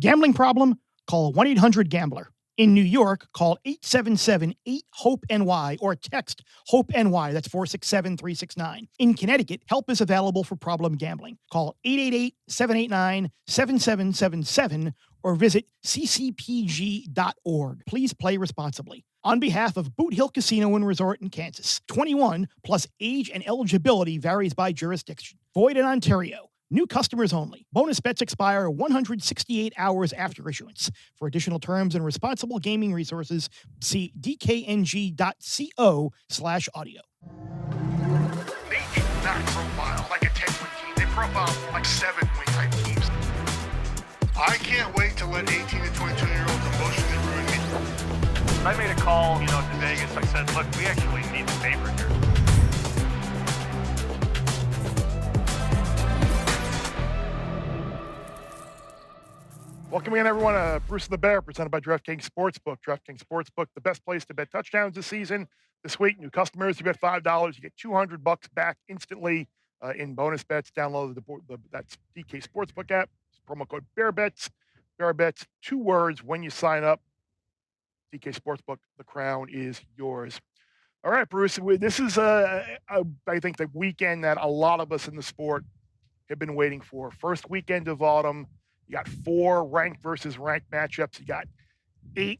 Gambling problem? Call 1-800-GAMBLER. In New York, call 877-8-HOPE-NY or text HOPE-NY. That's 467-369. In Connecticut, help is available for problem gambling. Call 888-789-7777 or visit ccpg.org. Please play responsibly. On behalf of Boot Hill Casino and Resort in Kansas, 21 plus age and eligibility varies by jurisdiction. Void in Ontario. New customers only. Bonus bets expire 168 hours after issuance. For additional terms and responsible gaming resources, see dkng.co/audio. They did not profile like a 10-win team. They profiled like 7-win type teams. I can't wait to let 18 to 22-year-olds emotionally ruin me. I made a call, to Vegas. I said, look, we actually need the paper here. Welcome again, everyone. Bruce the Bear, presented by DraftKings Sportsbook. DraftKings Sportsbook, the best place to bet touchdowns this season. This week, new customers, you bet $5, you get $200 back instantly in bonus bets. Download that's DK Sportsbook app. Promo code BearBets. BearBets, 2 words when you sign up. DK Sportsbook, the crown is yours. All right, Bruce, this is, I think, the weekend that a lot of us in the sport have been waiting for. First weekend of autumn. You got 4 ranked versus ranked matchups. You got 8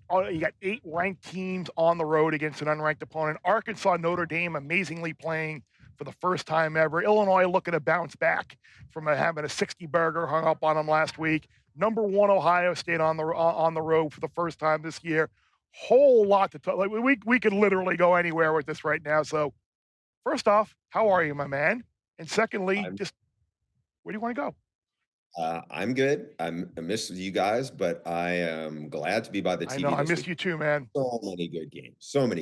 ranked teams on the road against an unranked opponent. Arkansas, Notre Dame, amazingly playing for the first time ever. Illinois looking to bounce back from having a 60 burger hung up on them last week. Number 1 Ohio State on the road for the first time this year. Whole lot to talk. We could literally go anywhere with this right now. So, first off, how are you, my man? And secondly, just where do you want to go? I'm good. I miss you guys, but I am glad to be by the TV. I know, I miss you too, man. So many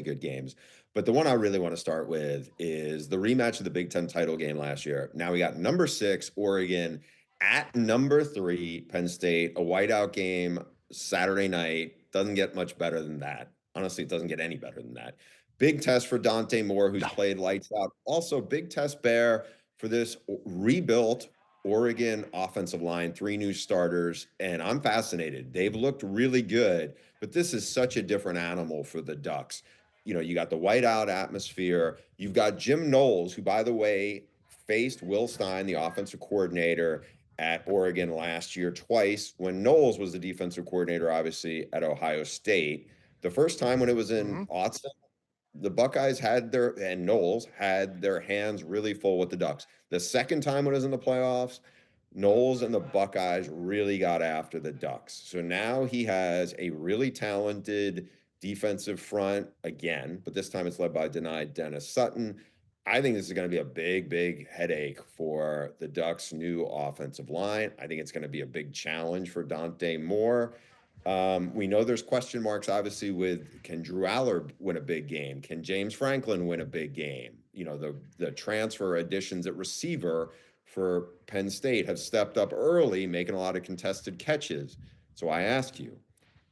good games. But the one I really want to start with is the rematch of the Big Ten title game last year. Now we got number 6, Oregon, at number 3, Penn State, a whiteout game Saturday night. Doesn't get much better than that. Honestly, it doesn't get any better than that. Big test for Dante Moore, who's played lights out. Also, big test, Bear, for this rebuilt Oregon offensive line, 3 new starters, and I'm fascinated. They've looked really good, but this is such a different animal for the Ducks. You got the whiteout atmosphere. You've got Jim Knowles, who, by the way, faced Will Stein, the offensive coordinator at Oregon last year twice, when Knowles was the defensive coordinator, obviously, at Ohio State. The first time when it was in Autzen, the Buckeyes and Knowles had their hands really full with the Ducks. The second time when it was in the playoffs, Knowles and the Buckeyes really got after the Ducks. So now he has a really talented defensive front again, but this time it's led by denied Dennis Sutton. I think this is going to be a big, big headache for the Ducks' new offensive line. I think it's going to be a big challenge for Dante Moore. We know there's question marks, obviously, with can Drew Aller win a big game? Can James Franklin win a big game? The transfer additions at receiver for Penn State have stepped up early, making a lot of contested catches. So I ask you,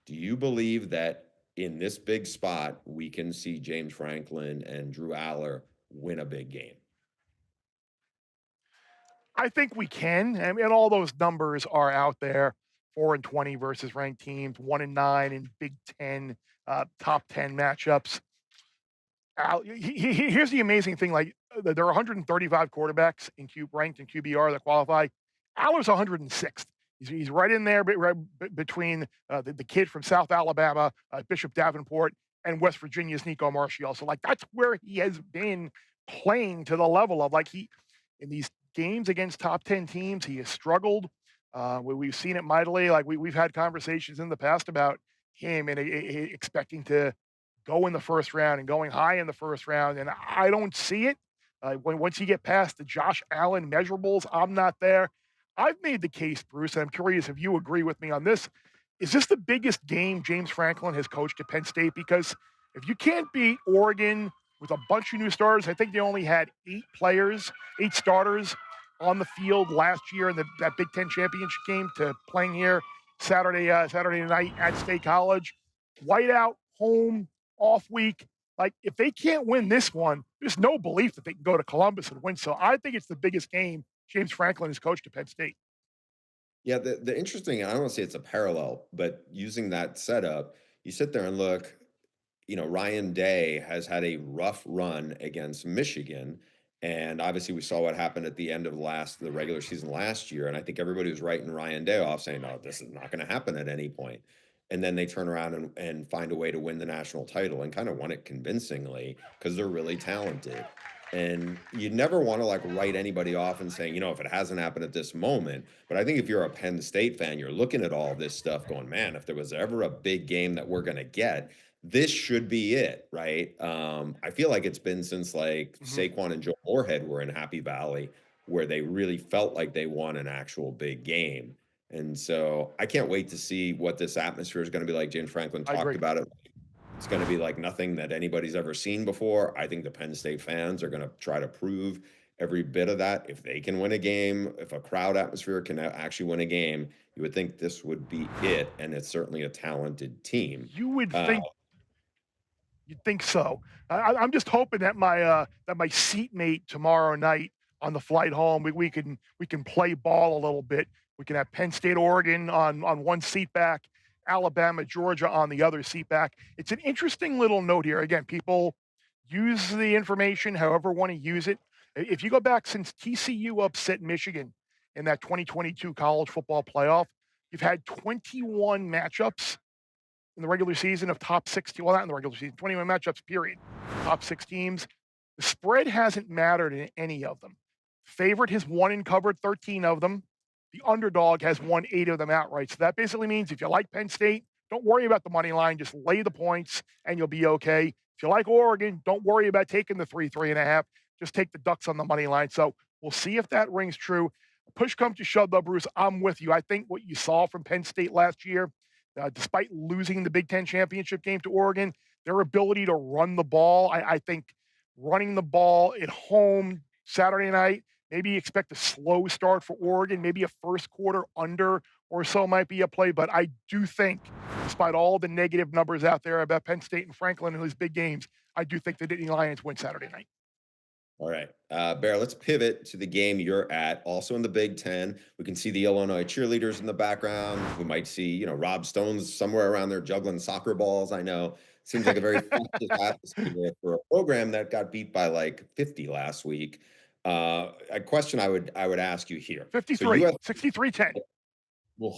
do you believe that in this big spot, we can see James Franklin and Drew Aller win a big game? I think we can. And all those numbers are out there. 4-20 versus ranked teams, 1-9 in Big Ten, top 10 matchups. Here's the amazing thing: there are 135 quarterbacks ranked in QBR that qualify. Aller's 106th. He's right in there, right between the kid from South Alabama, Bishop Davenport, and West Virginia's Nico Marchiol. So that's where he has been playing to the level of in these games against top 10 teams. He has struggled. We've seen it mightily. We've had conversations in the past about him and expecting to go in the first round and going high in the first round. And I don't see it. Once you get past the Josh Allen measurables, I'm not there. I've made the case, Bruce, and I'm curious if you agree with me on this. Is this the biggest game James Franklin has coached at Penn State? Because if you can't beat Oregon with a bunch of new starters, I think they only had 8 starters on the field last year in that Big Ten championship game to playing here Saturday night at State College. Whiteout, home, off week. If they can't win this one, there's no belief that they can go to Columbus and win. So I think it's the biggest game James Franklin has coached at Penn State. Yeah, the interesting, I don't want to say it's a parallel, but using that setup, you sit there and look, Ryan Day has had a rough run against Michigan. And obviously we saw what happened at the end of the regular season last year. And I think everybody was writing Ryan Day off saying, oh, this is not going to happen at any point. And then they turn around and find a way to win the national title and kind of won it convincingly because they're really talented. And you never want to like write anybody off and saying, if it hasn't happened at this moment. But I think if you're a Penn State fan, you're looking at all this stuff going, man, if there was ever a big game that we're going to get, this should be it, right? I feel like it's been since like Mhm. Saquon and Joe Moorhead were in Happy Valley, where they really felt like they won an actual big game. And so I can't wait to see what this atmosphere is going to be like. James Franklin I talked agree. about it. It's going to be like nothing that anybody's ever seen before. I think the Penn State fans are going to try to prove every bit of that. If they can win a game, if a crowd atmosphere can actually win a game, you would think this would be it. And it's certainly a talented team. You would Uh, think You'd think so. I'm just hoping that my seatmate tomorrow night on the flight home, we can play ball a little bit. We can have Penn State, Oregon on one seat back, Alabama, Georgia on the other seat back. It's an interesting little note here. Again, people use the information however want to use it. If you go back since TCU upset Michigan in that 2022 college football playoff, you've had 21 matchups in the regular season of top 16, well, not in the regular season, 21 matchups, period. Top six teams. The spread hasn't mattered in any of them. Favorite has won and covered 13 of them. The underdog has won 8 of them outright. So that basically means if you like Penn State, don't worry about the money line. Just lay the points and you'll be okay. If you like Oregon, don't worry about taking the 3.5. Just take the Ducks on the money line. So we'll see if that rings true. Push comes to shove, though, Bruce. I'm with you. I think what you saw from Penn State last year, despite losing the Big Ten championship game to Oregon, their ability to run the ball, I think running the ball at home Saturday night, maybe expect a slow start for Oregon, maybe a first quarter under or so might be a play. But I do think, despite all the negative numbers out there about Penn State and Franklin and these big games, I do think the Nittany Lions win Saturday night. All right. Bear, let's pivot to the game you're at. Also in the Big Ten, we can see the Illinois cheerleaders in the background. We might see, Rob Stone's somewhere around there juggling soccer balls. I know. Seems like a very festive atmosphere for a program that got beat by like 50 last week. A question I would ask you here. So 53, you have 63-10. Ugh,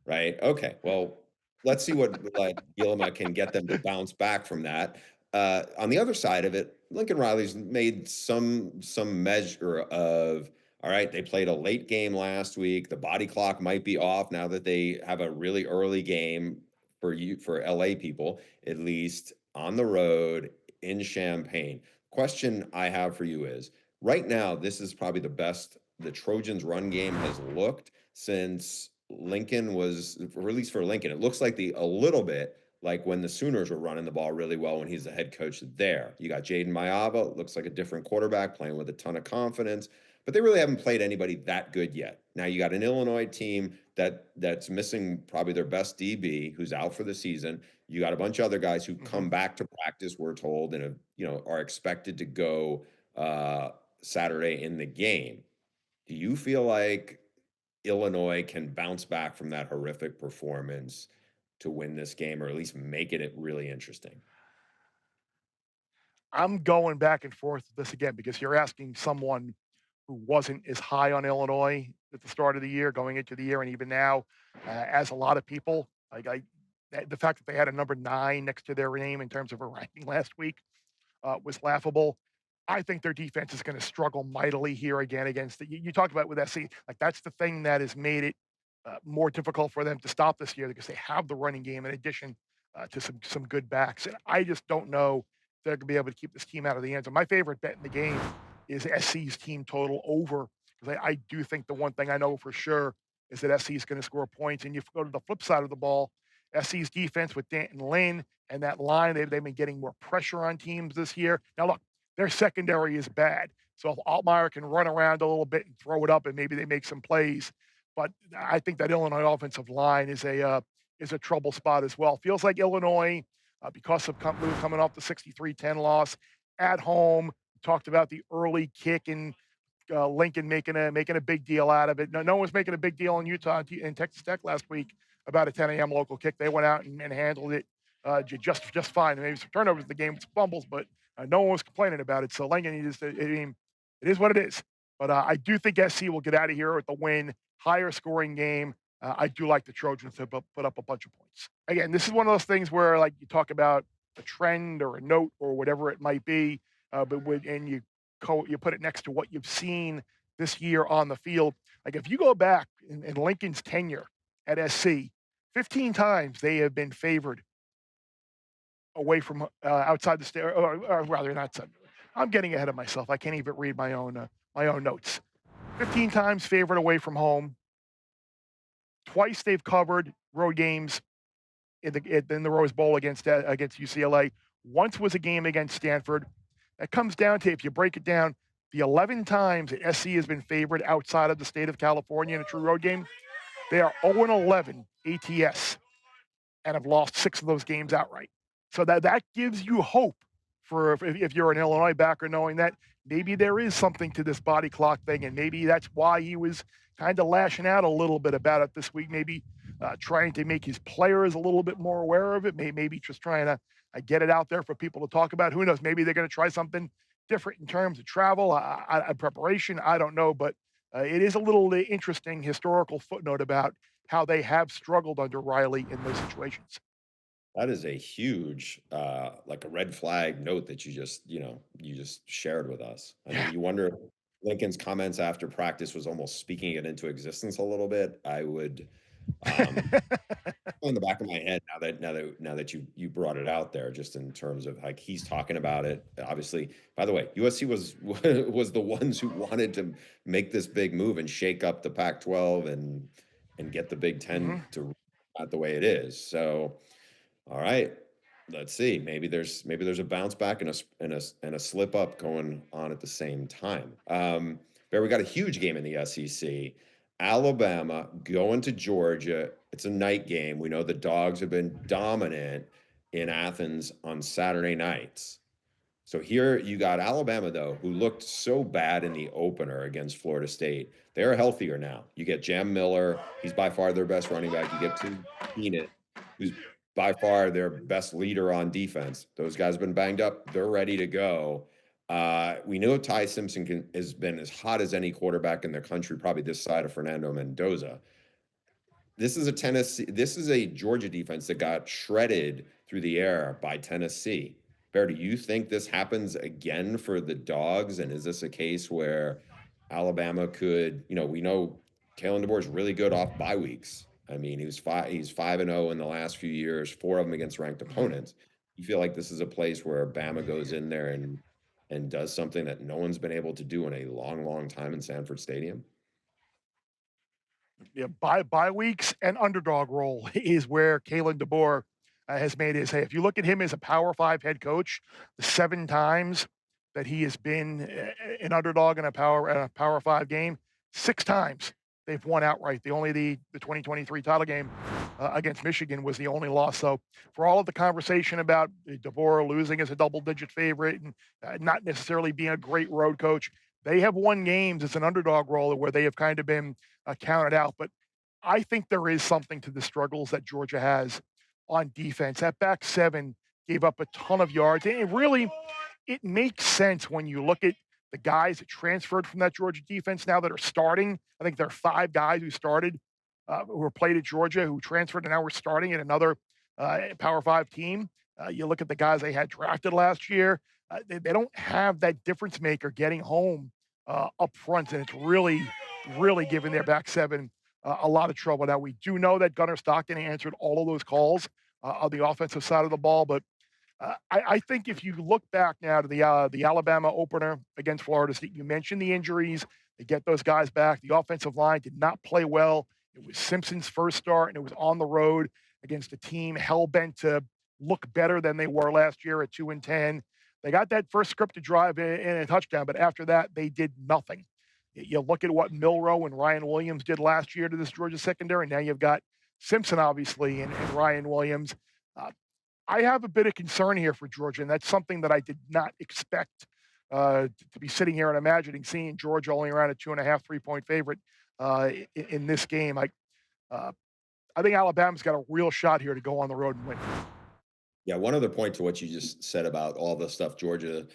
right. Okay. Well, let's see what like Gilma can get them to bounce back from that. On the other side of it, Lincoln Riley's made some measure of all right. They played a late game last week. The body clock might be off now that they have a really early game for LA people, at least on the road in Champaign. Question I have for you is right now, this is probably the best the Trojans run game has looked since Lincoln was, or at least for Lincoln, it looks like a little bit like when the Sooners were running the ball really well when he's the head coach there. You got Jaden Mayava, looks like a different quarterback playing with a ton of confidence, but they really haven't played anybody that good yet. Now you got an Illinois team that's missing probably their best DB who's out for the season. You got a bunch of other guys who Mhm. come back to practice, we're told, and are expected to go Saturday in the game. Do you feel like Illinois can bounce back from that horrific performance to win this game or at least make it really interesting? I'm going back and forth with this again because you're asking someone who wasn't as high on Illinois at the start of the year, going into the year, and even now, as a lot of people. The fact that they had a number 9 next to their name in terms of a ranking last week was laughable. I think their defense is going to struggle mightily here again against you talked about with SC. Like that's the thing that has made it more difficult for them to stop this year because they have the running game in addition to some good backs. And I just don't know if they're going to be able to keep this team out of the end zone. My favorite bet in the game is SC's team total over because I do think the one thing I know for sure is that SC is going to score points. And you go to the flip side of the ball, SC's defense with Danton Lynn and that line, they've been getting more pressure on teams this year. Now, look, their secondary is bad. So if Altmaier can run around a little bit and throw it up and maybe they make some plays, but I think that Illinois offensive line is a trouble spot as well. Feels like Illinois, because of coming off the 63-10 loss at home. Talked about the early kick and Lincoln making a big deal out of it. No one was making a big deal in Utah and Texas Tech last week about a 10 a.m. local kick. They went out and handled it just fine. Maybe some turnovers in the game, some fumbles, but no one was complaining about it. So Lincoln, it is what it is. But I do think SC will get out of here with the win, higher scoring game. I do like the Trojans to put up a bunch of points. Again, this is one of those things where like you talk about a trend or a note or whatever it might be, and you put it next to what you've seen this year on the field. Like if you go back in Lincoln's tenure at SC, 15 times they have been favored away from outside the state, or rather not. I'm getting ahead of myself. I can't even read my own notes. 15 times favored away from home. Twice they've covered road games in the Rose Bowl against UCLA. Once was a game against Stanford. That comes down to, if you break it down, the 11 times that SC has been favored outside of the state of California in a true road game, they are 0-11 ATS and have lost 6 of those games outright. So that gives you hope for if you're an Illinois backer, knowing that maybe there is something to this body clock thing, and maybe that's why he was kind of lashing out a little bit about it this week, maybe trying to make his players a little bit more aware of it, maybe just trying to get it out there for people to talk about. Who knows? Maybe they're going to try something different in terms of travel, preparation. I don't know, but it is a little interesting historical footnote about how they have struggled under Riley in those situations. That is a huge, like a red flag note that you just shared with us. I mean, you wonder if Lincoln's comments after practice was almost speaking it into existence a little bit. I would, in the back of my head now that you brought it out there, just in terms of like he's talking about it. Obviously, by the way, USC was the ones who wanted to make this big move and shake up the Pac-12 and get the Big Ten to not the way it is. So. All right, let's see. Maybe there's a bounce back and a slip up going on at the same time. Bear, we got a huge game in the SEC. Alabama going to Georgia. It's a night game. We know the Dogs have been dominant in Athens on Saturday nights. So here you got Alabama, though, who looked so bad in the opener against Florida State. They're healthier now. You get Jam Miller. He's by far their best running back. You get Keenan, who's by far their best leader on defense. Those guys have been banged up. They're ready to go. We know Ty Simpson has been as hot as any quarterback in the country, probably this side of Fernando Mendoza. This is a Georgia defense that got shredded through the air by Tennessee. Bear, do you think this happens again for the Dogs? And is this a case where Alabama could, we know Kalen DeBoer is really good off bye weeks. I mean, he's 5-0 in the last few years, 4 of them against ranked opponents. You feel like this is a place where Bama goes in there and does something that no one's been able to do in a long, long time in Sanford Stadium? Yeah, bye weeks and underdog role is where Kalen DeBoer has made his hay. If you look at him as a Power 5 head coach, the 7 times that he has been an underdog in a Power 5 game, 6 times they've won outright. The 2023 title game against Michigan was the only loss. So for all of the conversation about DeBoer losing as a double-digit favorite and not necessarily being a great road coach, they have won games as an underdog role where they have kind of been counted out. But I think there is something to the struggles that Georgia has on defense. That back 7 gave up a ton of yards. And it makes sense when you look at the guys that transferred from that Georgia defense now that are starting. I think there are 5 guys who started, who were played at Georgia, who transferred and now we're starting at another Power 5 team. You look at the guys they had drafted last year. They don't have that difference maker getting home up front, and it's really, really giving their back 7 a lot of trouble. Now, we do know that Gunnar Stockton answered all of those calls on the offensive side of the ball, but I think if you look back now to the Alabama opener against Florida State, you mentioned the injuries. They get those guys back. The offensive line did not play well. It was Simpson's first start, and it was on the road against a team hell-bent to look better than they were last year at 2-10. They got that first scripted drive in a touchdown, but after that, they did nothing. You look at what Milroe and Ryan Williams did last year to this Georgia secondary, and now you've got Simpson, obviously, and Ryan Williams. I have a bit of concern here for Georgia, and that's something that I did not expect to be sitting here and imagining seeing Georgia only around a 2.5, 3-point favorite in this game. Uh, I think Alabama's got a real shot here to go on the road and win. Yeah, one other point to what you just said about all the stuff Georgia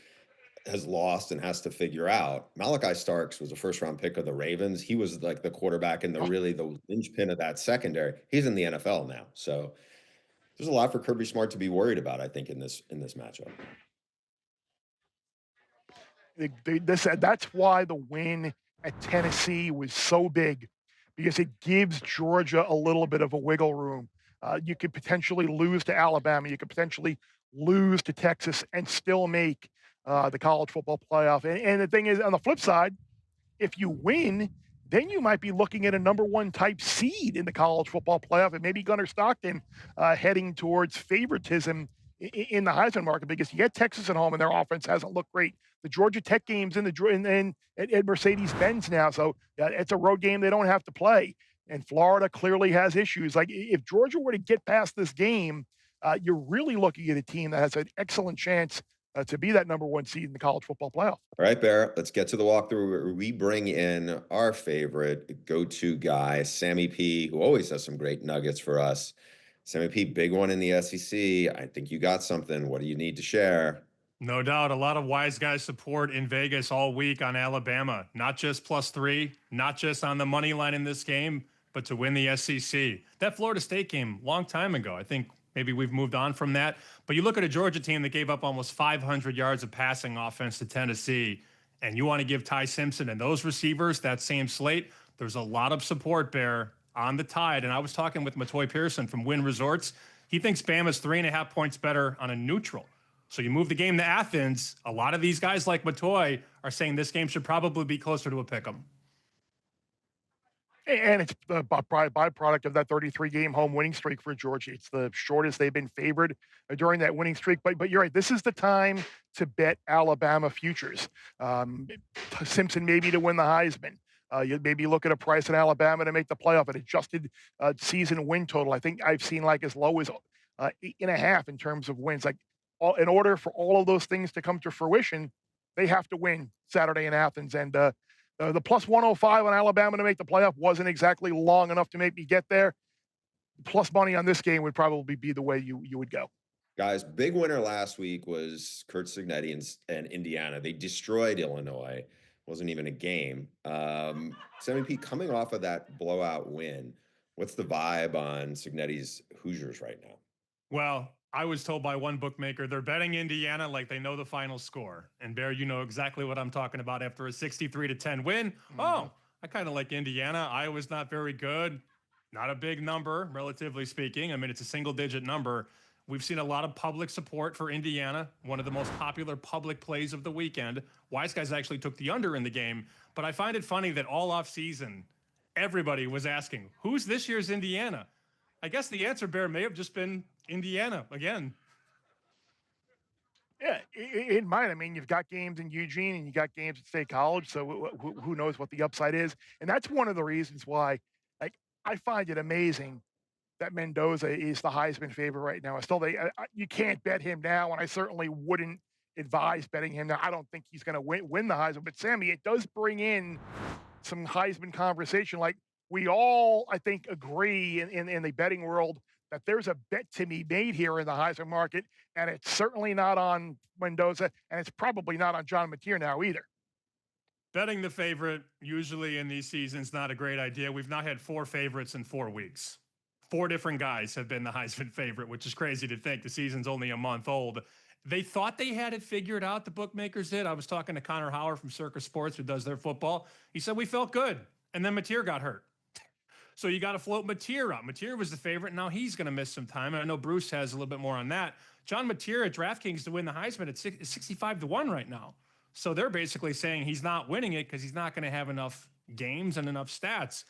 has lost and has to figure out. Malachi Starks was a first round pick of the Ravens. He was like the quarterback and the linchpin of that secondary. He's in the NFL now. So there's a lot for Kirby Smart to be worried about, I think, in this matchup. That's why the win at Tennessee was so big, because it gives Georgia a little bit of a wiggle room. You could potentially lose to Alabama. You could potentially lose to Texas and still make the college football playoff. And the thing is, on the flip side, if you win, then you might be looking at a number one type seed in the college football playoff, and maybe Gunnar Stockton heading towards favoritism in the Heisman market, because you get Texas at home and their offense hasn't looked great. The Georgia Tech games at Mercedes-Benz now, so it's a road game they don't have to play. And Florida clearly has issues. Like, if Georgia were to get past this game, you're really looking at a team that has an excellent chance to be that number one seed in the college football playoff. All right, Bear, let's get to the walkthrough where we bring in our favorite go-to guy, Sammy P, who always has some great nuggets for us. Sammy P, big one in the SEC. I think you got something. What do you need to share? No doubt. A lot of wise guys support in Vegas all week on Alabama, not just +3, not just on the money line in this game, but to win the SEC. That Florida State game, long time ago. I think maybe we've moved on from that. But you look at a Georgia team that gave up almost 500 yards of passing offense to Tennessee, and you want to give Ty Simpson and those receivers that same slate. There's a lot of support, Bear, on the Tide. And I was talking with Matoy Pearson from Wynn Resorts. He thinks Bama's 3.5 points better on a neutral. So you move the game to Athens. A lot of these guys like Matoy are saying this game should probably be closer to a pick 'em. And it's the byproduct of that 33-game home winning streak for Georgia. It's the shortest they've been favored during that winning streak. But you're right. This is the time to bet Alabama futures. Simpson maybe to win the Heisman. You maybe look at a price in Alabama to make the playoff. An adjusted season win total, I think I've seen like as low as 8.5 in terms of wins. Like, in order for all of those things to come to fruition, they have to win Saturday in Athens. And the +105 on Alabama to make the playoff wasn't exactly long enough to make me get there. Plus money on this game would probably be the way you would go. Guys, big winner last week was Kurt Cignetti and Indiana. They destroyed Illinois. Wasn't even a game. Sammy P, coming off of that blowout win, what's the vibe on Cignetti's Hoosiers right now? Well, I was told by one bookmaker they're betting Indiana like they know the final score. And Bear, you know exactly what I'm talking about. After a 63-10 win, oh, I kind of like Indiana. Iowa's not very good. Not a big number, relatively speaking. I mean, it's a single-digit number. We've seen a lot of public support for Indiana, one of the most popular public plays of the weekend. Wise guys actually took the under in the game. But I find it funny that all offseason, everybody was asking, who's this year's Indiana? I guess the answer, Bear, may have just been Indiana again. Yeah, it might. I mean, you've got games in Eugene and you got games at State College, so who knows what the upside is? And that's one of the reasons why, like, I find it amazing that Mendoza is the Heisman favorite right now. You can't bet him now, and I certainly wouldn't advise betting him now. I don't think he's going to win the Heisman. But Sammy, it does bring in some Heisman conversation. Like, we all, I think, agree in the betting world that there's a bet to be made here in the Heisman market, and it's certainly not on Mendoza, and it's probably not on John Mateer now either. Betting the favorite usually in these seasons, not a great idea. We've now had 4 favorites in 4 weeks. 4 different guys have been the Heisman favorite, which is crazy to think. The season's only a month old. They thought they had it figured out, the bookmakers did. I was talking to Connor Howard from Circus Sports, who does their football. He said, we felt good. And then Mateer got hurt. So you got to float Mateer up. Mateer was the favorite. Now he's going to miss some time. And I know Bruce has a little bit more on that. John Mateer at DraftKings to win the Heisman at 65-1 right now. So they're basically saying he's not winning it because he's not going to have enough games and enough stats.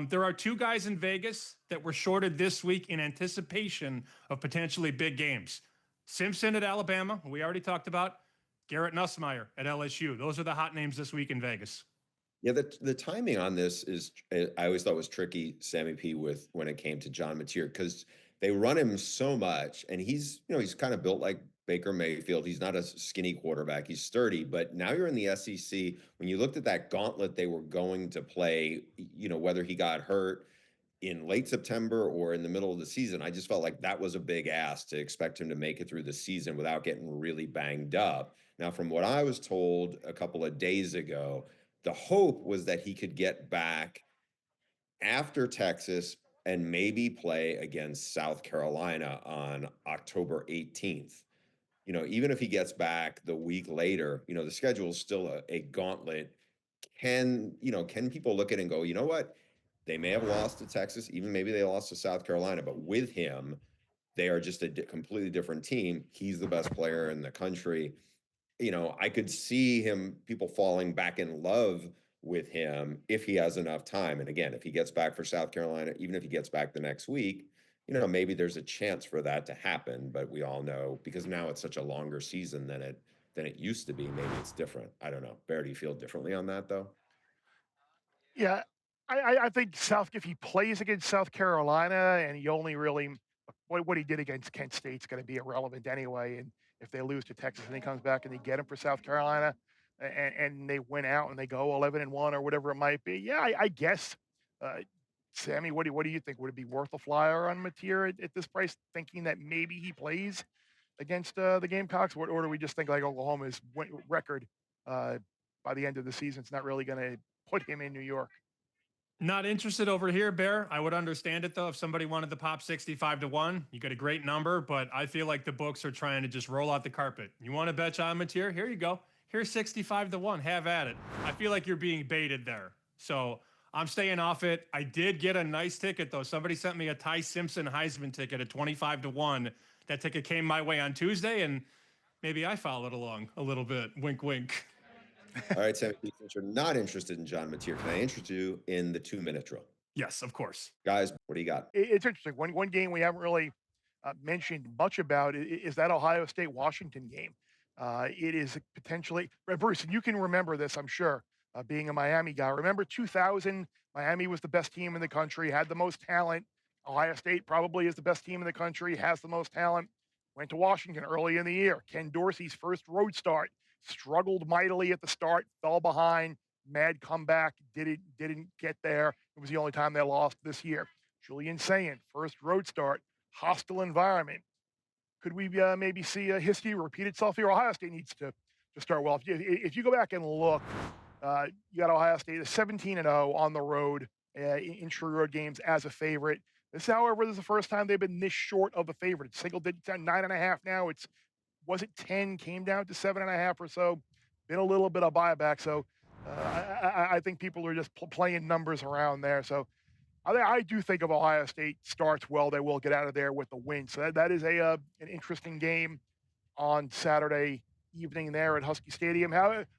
There are 2 guys in Vegas that were shorted this week in anticipation of potentially big games. Simpson at Alabama, we already talked about. Garrett Nussmeier at LSU. Those are the hot names this week in Vegas. Yeah, the timing on this is, I always thought was tricky, Sammy P, when it came to John Mateer, because they run him so much, and he's kind of built like Baker Mayfield. He's not a skinny quarterback. He's sturdy, but now you're in the SEC. When you looked at that gauntlet they were going to play, whether he got hurt in late September or in the middle of the season, I just felt like that was a big ask to expect him to make it through the season without getting really banged up. Now, from what I was told a couple of days ago, the hope was that he could get back after Texas and maybe play against South Carolina on October 18th. Even if he gets back the week later, the schedule is still a gauntlet. Can people look at it and go, you know what? They may have lost to Texas, even maybe they lost to South Carolina, but with him, they are just a completely different team. He's the best player in the country. I could see people falling back in love with him if he has enough time. And again, if he gets back for South Carolina, even if he gets back the next week, maybe there's a chance for that to happen. But we all know, because now it's such a longer season than it used to be, maybe it's different. I don't know. Bear, do you feel differently on that though? Yeah, I think if he plays against South Carolina and he only really what he did against Kent State's going to be irrelevant anyway. And if they lose to Texas and he comes back and they get him for South Carolina and they win out and they go 11-1 or whatever it might be, yeah, I guess. Sammy, what do you think? Would it be worth a flyer on Mateer at this price, thinking that maybe he plays against the Gamecocks, or do we just think like Oklahoma's record by the end of the season is not really going to put him in New York? Not interested over here, Bear. I would understand it though if somebody wanted to pop 65-1. You got a great number, but I feel like the books are trying to just roll out the carpet. You want to bet John Mateer? Here you go. Here's 65-1. Have at it. I feel like you're being baited there, so I'm staying off it. I did get a nice ticket though. Somebody sent me a Ty Simpson Heisman ticket at 25-1. That ticket came my way on Tuesday, and maybe I followed along a little bit. Wink, wink. All right, Sammy, since you're not interested in John Mateer, can I interest you in the 2-minute drill? Yes, of course. Guys, what do you got? It's interesting. One game we haven't really mentioned much about is that Ohio State-Washington game. It is potentially, Bruce, and you can remember this, I'm sure, being a Miami guy. Remember 2000, Miami was the best team in the country, had the most talent. Ohio State probably is the best team in the country, has the most talent. Went to Washington early in the year. Ken Dorsey's first road start. Struggled mightily at the start, fell behind, mad comeback, didn't get there. It was the only time they lost this year. Julian Sayin, first road start, hostile environment. Could we maybe see a history repeat itself here? Ohio State needs to start well. If you go back and look, you got Ohio State 17-0 on the road in true road games as a favorite. This, however, is the first time they've been this short of a favorite. It's single digits at 9.5 now. Was it 10, came down to 7.5 or so. Been a little bit of buyback. So I think people are just playing numbers around there. So I do think if Ohio State starts well, they will get out of there with the win. So that is an interesting game on Saturday evening there at Husky Stadium.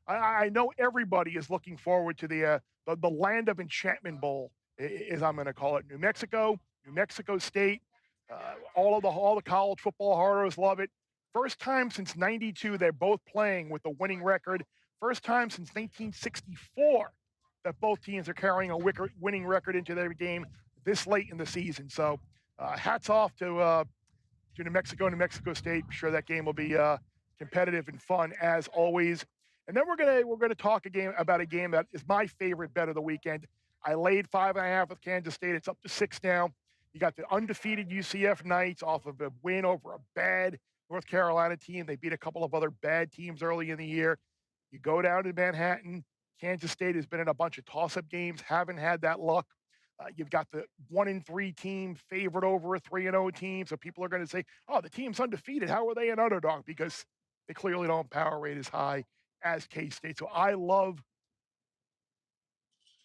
I know everybody is looking forward to the Land of Enchantment Bowl, as I'm going to call it. New Mexico State, all the college football horrors love it. First time since 92, they're both playing with a winning record. First time since 1964 that both teams are carrying a winning record into their game this late in the season. So hats off to New Mexico State. I'm sure that game will be competitive and fun as always. And then we're gonna talk about a game that is my favorite bet of the weekend. I laid 5.5 with Kansas State. It's up to 6 now. You got the undefeated UCF Knights off of a win over a bad North Carolina team. They beat a couple of other bad teams early in the year. You go down to Manhattan. Kansas State has been in a bunch of toss-up games, haven't had that luck. You've got the 1-3 team favored over a 3-0 team. So people are going to say, oh, the team's undefeated. How are they an underdog? Because they clearly don't power rate as high as K-State. So I love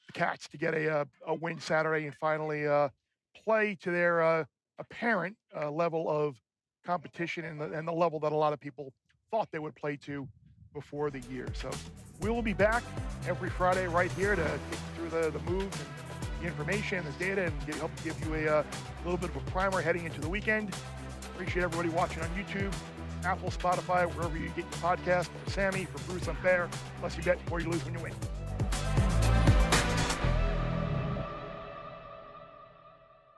the Cats to get a win Saturday and finally play to their apparent level of competition and the level that a lot of people thought they would play to before the year. So we will be back every Friday right here to take you through the moves and the information, the data, and help give you a little bit of a primer heading into the weekend. Appreciate everybody watching on YouTube, Apple, Spotify, wherever you get your podcast. For Sammy, for Bruce, I'm Bear. Plus you bet before you lose when you win.